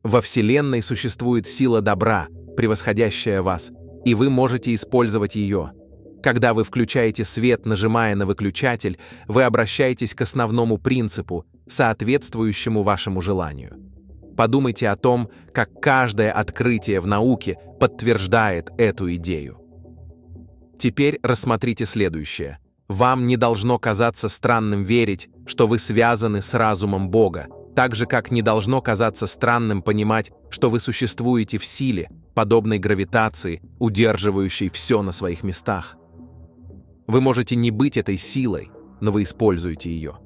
Во Вселенной существует сила добра, превосходящая вас, и вы можете использовать ее. Когда вы включаете свет, нажимая на выключатель, вы обращаетесь к основному принципу, соответствующему вашему желанию. Подумайте о том, как каждое открытие в науке подтверждает эту идею. Теперь рассмотрите следующее. Вам не должно казаться странным верить, что вы связаны с разумом Бога, так же, как не должно казаться странным понимать, что вы существуете в силе, подобной гравитации, удерживающей все на своих местах. Вы можете не быть этой силой, но вы используете ее.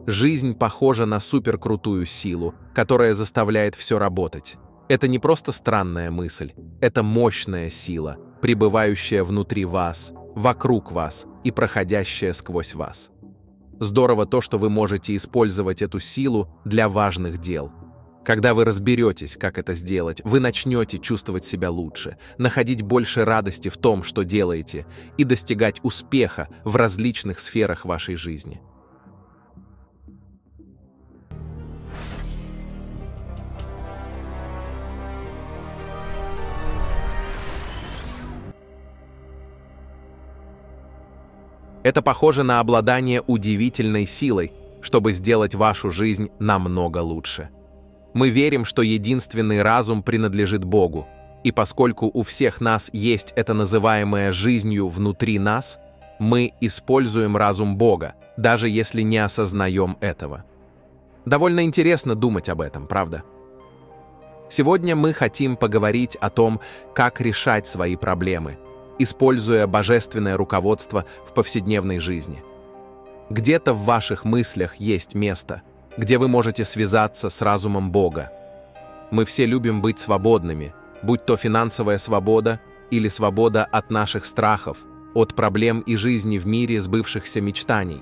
Жизнь похожа на суперкрутую силу, которая заставляет все работать. Это не просто странная мысль, это мощная сила, пребывающая внутри вас, вокруг вас и проходящая сквозь вас. Здорово то, что вы можете использовать эту силу для важных дел. Когда вы разберетесь, как это сделать, вы начнете чувствовать себя лучше, находить больше радости в том, что делаете, и достигать успеха в различных сферах вашей жизни. Это похоже на обладание удивительной силой, чтобы сделать вашу жизнь намного лучше. Мы верим, что единственный разум принадлежит Богу, и поскольку у всех нас есть это называемое жизнью внутри нас, мы используем разум Бога, даже если не осознаем этого. Довольно интересно думать об этом, правда? Сегодня мы хотим поговорить о том, как решать свои проблемы, используя божественное руководство в повседневной жизни. Где-то в ваших мыслях есть место, где вы можете связаться с разумом Бога. Мы все любим быть свободными, будь то финансовая свобода или свобода от наших страхов, от проблем и жизни в мире сбывшихся мечтаний.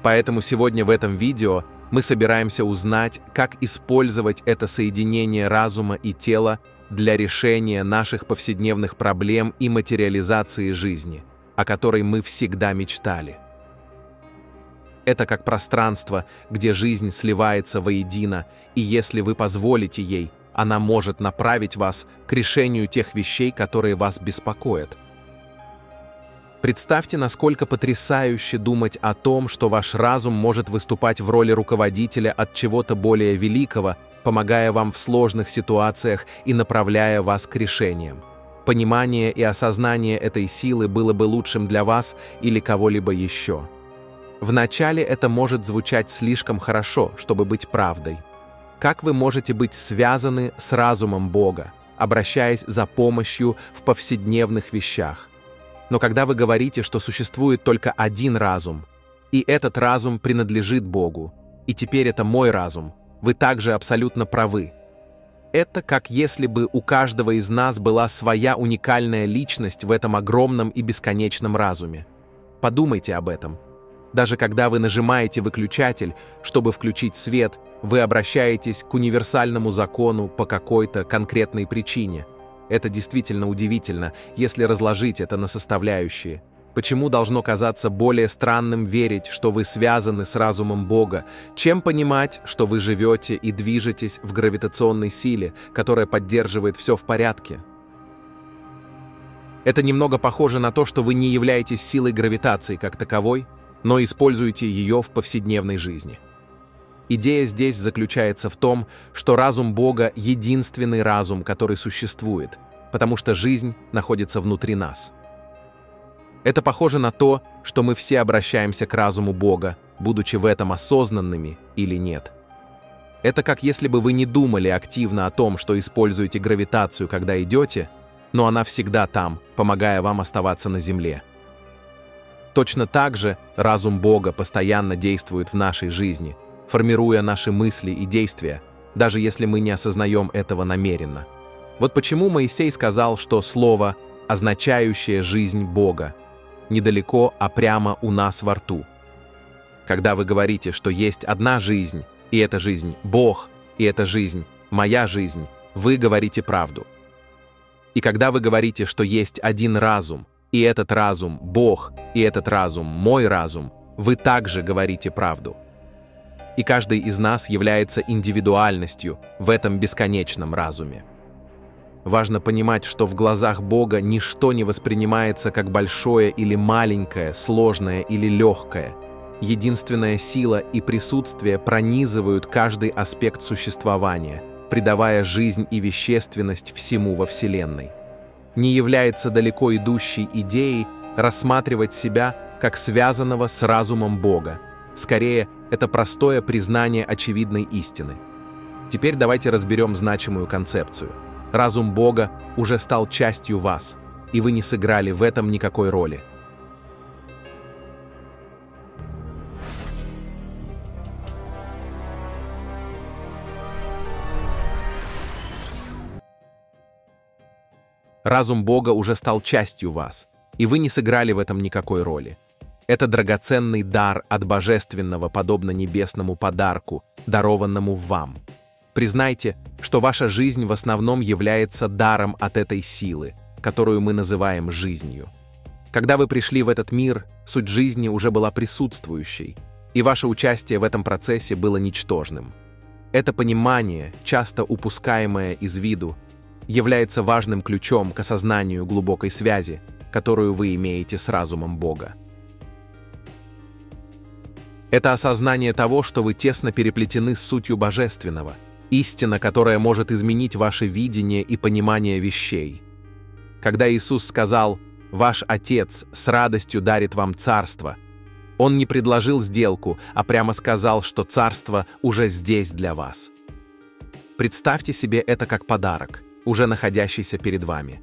Поэтому сегодня в этом видео мы собираемся узнать, как использовать это соединение разума и тела для решения наших повседневных проблем и материализации жизни, о которой мы всегда мечтали. Это как пространство, где жизнь сливается воедино, и если вы позволите ей, она может направить вас к решению тех вещей, которые вас беспокоят. Представьте, насколько потрясающе думать о том, что ваш разум может выступать в роли руководителя от чего-то более великого, помогая вам в сложных ситуациях и направляя вас к решениям. Понимание и осознание этой силы было бы лучшим для вас или кого-либо еще. Вначале это может звучать слишком хорошо, чтобы быть правдой. Как вы можете быть связаны с разумом Бога, обращаясь за помощью в повседневных вещах? Но когда вы говорите, что существует только один разум, и этот разум принадлежит Богу, и теперь это мой разум, вы также абсолютно правы. Это как если бы у каждого из нас была своя уникальная личность в этом огромном и бесконечном разуме. Подумайте об этом. Даже когда вы нажимаете выключатель, чтобы включить свет, вы обращаетесь к универсальному закону по какой-то конкретной причине. Это действительно удивительно, если разложить это на составляющие. Почему должно казаться более странным верить, что вы связаны с разумом Бога, чем понимать, что вы живете и движетесь в гравитационной силе, которая поддерживает все в порядке? Это немного похоже на то, что вы не являетесь силой гравитации как таковой, но используете ее в повседневной жизни. Идея здесь заключается в том, что разум Бога — единственный разум, который существует, потому что жизнь находится внутри нас. Это похоже на то, что мы все обращаемся к разуму Бога, будучи в этом осознанными или нет. Это как если бы вы не думали активно о том, что используете гравитацию, когда идете, но она всегда там, помогая вам оставаться на Земле. Точно так же разум Бога постоянно действует в нашей жизни, формируя наши мысли и действия, даже если мы не осознаем этого намеренно. Вот почему Моисей сказал, что слово, означающее жизнь Бога, недалеко, а прямо у нас во рту. Когда вы говорите, что есть одна жизнь, и эта жизнь Бог, и эта жизнь моя жизнь, вы говорите правду. И когда вы говорите, что есть один разум, и этот разум Бог, и этот разум мой разум, вы также говорите правду. и каждый из нас является индивидуальностью в этом бесконечном разуме. Важно понимать, что в глазах Бога ничто не воспринимается как большое или маленькое, сложное или легкое. Единственная сила и присутствие пронизывают каждый аспект существования, придавая жизнь и вещественность всему во Вселенной. Не является далеко идущей идеей рассматривать себя как связанного с разумом Бога. Скорее, это простое признание очевидной истины. Теперь давайте разберем значимую концепцию. Разум Бога уже стал частью вас, и вы не сыграли в этом никакой роли. Разум Бога уже стал частью вас, и вы не сыграли в этом никакой роли. Это драгоценный дар от Божественного, подобно небесному подарку, дарованному вам. Признайте, что ваша жизнь в основном является даром от этой силы, которую мы называем жизнью. Когда вы пришли в этот мир, суть жизни уже была присутствующей, и ваше участие в этом процессе было ничтожным. Это понимание, часто упускаемое из виду, является важным ключом к осознанию глубокой связи, которую вы имеете с разумом Бога. Это осознание того, что вы тесно переплетены с сутью Божественного, истина, которая может изменить ваше видение и понимание вещей. Когда Иисус сказал «Ваш Отец с радостью дарит вам царство», Он не предложил сделку, а прямо сказал, что царство уже здесь для вас. Представьте себе это как подарок, уже находящийся перед вами.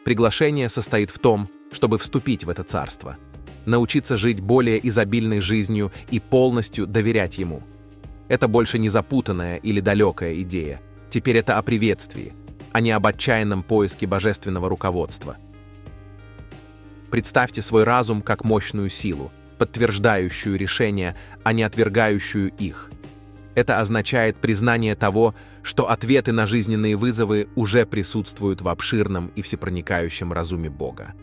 Приглашение состоит в том, чтобы вступить в это царство, научиться жить более изобильной жизнью и полностью доверять Ему. Это больше не запутанная или далекая идея. Теперь это о приветствии, а не об отчаянном поиске божественного руководства. Представьте свой разум как мощную силу, подтверждающую решения, а не отвергающую их. Это означает признание того, что ответы на жизненные вызовы уже присутствуют в обширном и всепроникающем разуме Бога.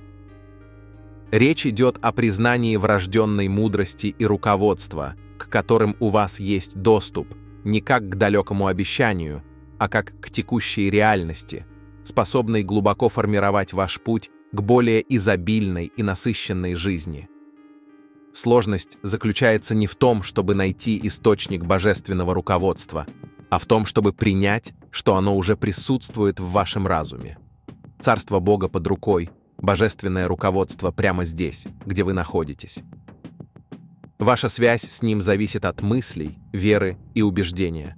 Речь идет о признании врожденной мудрости и руководства, к которым у вас есть доступ, не как к далекому обещанию, а как к текущей реальности, способной глубоко формировать ваш путь к более изобильной и насыщенной жизни. Сложность заключается не в том, чтобы найти источник божественного руководства, а в том, чтобы принять, что оно уже присутствует в вашем разуме. Царство Бога под рукой, божественное руководство прямо здесь, где вы находитесь. Ваша связь с ним зависит от мыслей, веры и убеждения.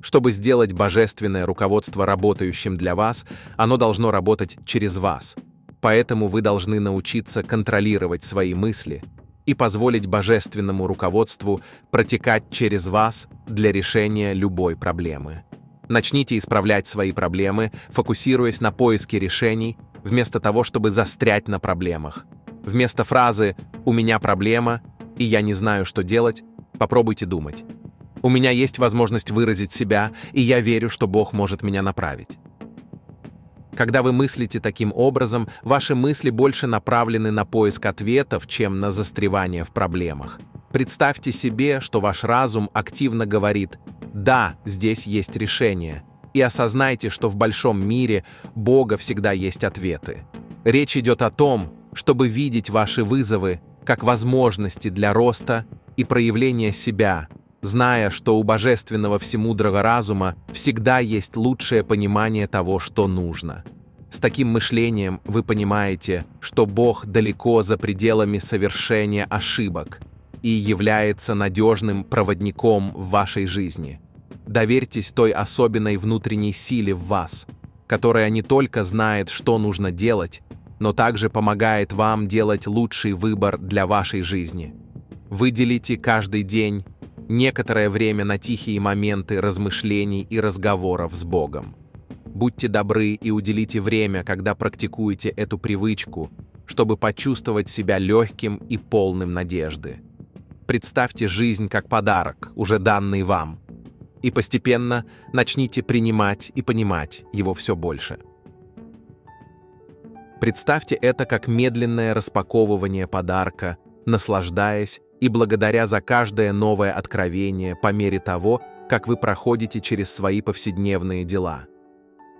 Чтобы сделать божественное руководство работающим для вас, оно должно работать через вас. Поэтому вы должны научиться контролировать свои мысли и позволить божественному руководству протекать через вас для решения любой проблемы. Начните исправлять свои проблемы, фокусируясь на поиске решений, вместо того, чтобы застрять на проблемах. Вместо фразы «У меня проблема» и «Я не знаю, что делать», попробуйте думать. «У меня есть возможность выразить себя, и я верю, что Бог может меня направить». Когда вы мыслите таким образом, ваши мысли больше направлены на поиск ответов, чем на застревание в проблемах. Представьте себе, что ваш разум активно говорит «Да, здесь есть решение», и осознайте, что в большом мире Бога всегда есть ответы. Речь идет о том, чтобы видеть ваши вызовы как возможности для роста и проявления себя, зная, что у божественного всемудрого разума всегда есть лучшее понимание того, что нужно. С таким мышлением вы понимаете, что Бог далеко за пределами совершения ошибок и является надежным проводником в вашей жизни. Доверьтесь той особенной внутренней силе в вас, которая не только знает, что нужно делать, но также помогает вам делать лучший выбор для вашей жизни. Выделите каждый день некоторое время на тихие моменты размышлений и разговоров с Богом. Будьте добры и уделите время, когда практикуете эту привычку, чтобы почувствовать себя легким и полным надежды. Представьте жизнь как подарок, уже данный вам, и постепенно начните принимать и понимать его все больше. Представьте это как медленное распаковывание подарка, наслаждаясь и благодаря за каждое новое откровение по мере того, как вы проходите через свои повседневные дела.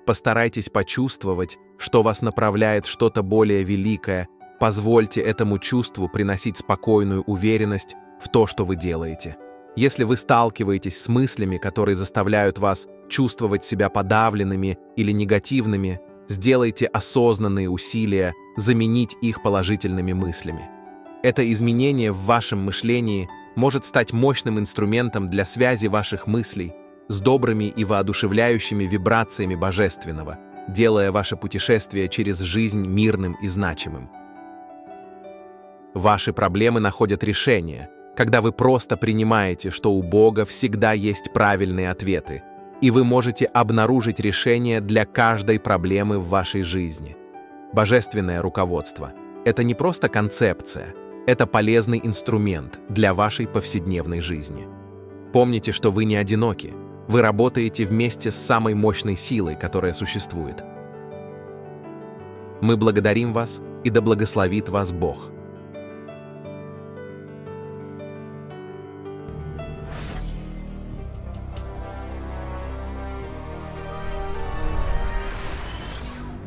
Постарайтесь почувствовать, что вас направляет что-то более великое, позвольте этому чувству приносить спокойную уверенность в то, что вы делаете. Если вы сталкиваетесь с мыслями, которые заставляют вас чувствовать себя подавленными или негативными, сделайте осознанные усилия заменить их положительными мыслями. Это изменение в вашем мышлении может стать мощным инструментом для связи ваших мыслей с добрыми и воодушевляющими вибрациями Божественного, делая ваше путешествие через жизнь мирным и значимым. Ваши проблемы находят решение, когда вы просто принимаете, что у Бога всегда есть правильные ответы, и вы можете обнаружить решение для каждой проблемы в вашей жизни. Божественное руководство – это не просто концепция, это полезный инструмент для вашей повседневной жизни. Помните, что вы не одиноки, вы работаете вместе с самой мощной силой, которая существует. Мы благодарим вас, и да благословит вас Бог.